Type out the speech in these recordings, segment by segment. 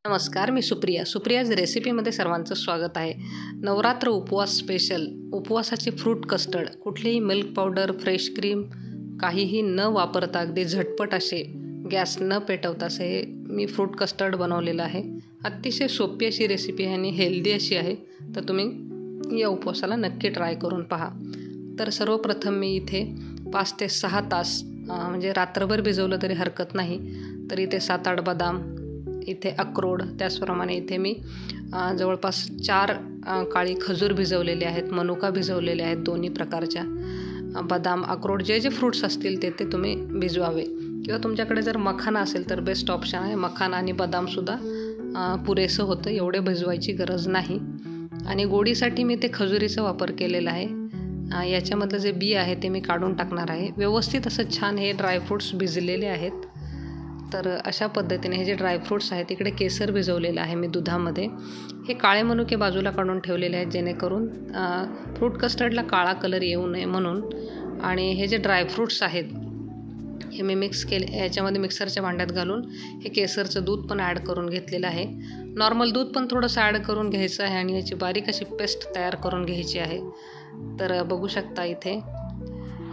नमस्कार, मी सुप्रियाज रेसिपीमध्ये सर्वांचं स्वागत आहे। नवरात्र उपवास स्पेशल उपवासाची फ्रूट कस्टर्ड, कुठलीही मिल्क पावडर, फ्रेश क्रीम काहीही न वापरता अगदी झटपट असे गॅस न पेटवता असे मी फ्रूट कस्टर्ड बनवलेलं आहे। अतिशय सोपी अशी रेसिपी आहे आणि हेल्दी अशी आहे, तर तुम्ही या उपवासाला नक्की ट्राय करून पहा। तर सर्वप्रथम मी इथे 5 ते 6 तास म्हणजे रात्रभर भिजवलं तरी हरकत नाही, तर इथे 7-8 बदाम, इथे अक्रोड, त्याचप्रमाणे इथे मी जवळपास 4 काळी खजूर भिजवलेले आहेत, मनुका भिजवलेले आहेत, दोन्ही प्रकारच्या बदाम, अक्रोड जे फ्रूट्स असतील ते तुम्ही भिजवावे। किंवा तुमच्याकडे जर मखाना असेल तर बेस्ट ऑप्शन आहे, मखाना आणि बदामसुद्धा पुरेसं होतं, एवढे भिजवायची गरज नाही। आणि गोडीसाठी मी ते खजुरीचा वापर केलेला आहे। याच्यामधलं जे बी आहे ते मी काढून टाकणार आहे। व्यवस्थित असं छान हे ड्रायफ्रूट्स भिजलेले आहेत। तर अशा पद्धतीने हे जे ड्रायफ्रूट्स आहेत, इकडे केसर भिजवलेलं आहे मी दुधामध्ये। हे काळे मनुके बाजूला काढून ठेवलेले आहेत, जेणेकरून फ्रूट कस्टर्डला काळा कलर येऊ नये म्हणून। आणि हे जे ड्रायफ्रूट्स आहेत हे मी मिक्स केले, याच्यामध्ये मिक्सरच्या भांड्यात घालून हे केसरचं दूध पण ॲड करून घेतलेलं आहे। नॉर्मल दूध पण थोडंसं ॲड करून घ्यायचं आहे आणि याची बारीक अशी पेस्ट तयार करून घ्यायची आहे। तर बघू शकता इथे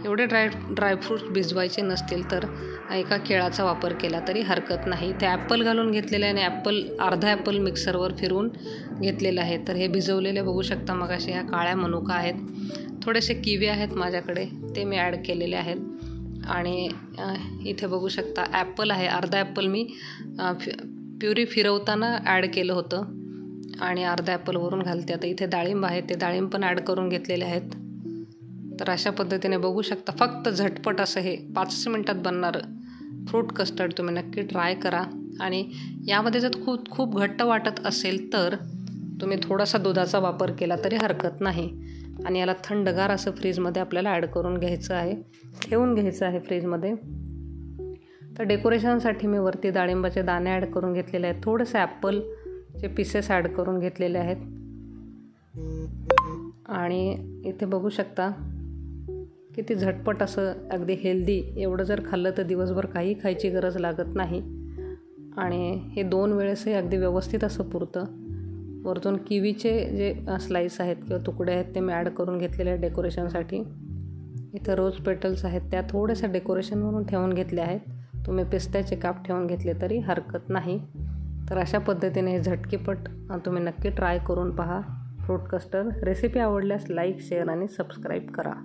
एवढे ड्रायफ्रूट्स भिजवायचे नसतील तर एका केळाचा वापर केला तरी हरकत नाही। इथे ॲपल घालून घेतलेलं आहे आणि अर्धा ॲपल मिक्सरवर फिरवून घेतलेलं आहे। तर हे भिजवलेले बघू शकता, मग असे ह्या काळ्या मनुका आहेत, थोडेसे किवी आहेत माझ्याकडे, ते मी ॲड केलेले आहेत। आणि इथे बघू शकता ॲपल आहे, अर्धा ॲपल मी प्युरी फिरवताना ॲड केलं होतं आणि अर्धा ॲपल वरून घालते। आता इथे डाळिंब आहे, ते डाळिंब पण ॲड करून घेतलेले आहेत। तर अशा पद्धतीने बघू शकता, फक्त झटपट असं हे 5 मिनटात बनणारं फ्रूट कस्टर्ड तुम्ही नक्की ट्राय करा। आणि यामध्ये जर खूप घट्ट वाटत असेल तर तुम्ही थोडासा दुधाचा वापर केला तरी हरकत नाही। आणि याला थंडगार असं फ्रीजमध्ये आपल्याला ॲड करून घ्यायचं आहे, ठेवून घ्यायचं आहे फ्रीजमध्ये। तर डेकोरेशनसाठी मी वरती डाळिंबाचे दाणे ॲड करून घेतलेले आहेत, थोडेसे ॲपलचे पीसेस ॲड करून घेतलेले आहेत। आणि इथे बघू शकता किती झटपट असं अगदी हेल्दी, एवढं जर खाल्लं तर दिवसभर काही खायची गरज लागत नाही। आणि हे 2 वेळेसही अगदी व्यवस्थित असं पुरतं। वरतून किवीचे जे स्लाईस आहेत किंवा तुकडे आहेत ते मी ॲड करून घेतलेले आहेत डेकोरेशनसाठी। इथं रोज पेटल्स आहेत, त्या थोड्याशा डेकोरेशन म्हणून ठेवून घेतल्या आहेत, तुम्ही पिस्त्याचे काप ठेवून घेतले तरी हरकत नाही। तर अशा पद्धतीने हे झटकीपट तुम्ही नक्की ट्राय करून पहा फ्रूट कस्टर्ड। रेसिपी आवडल्यास लाईक, शेअर आणि सबस्क्राईब करा।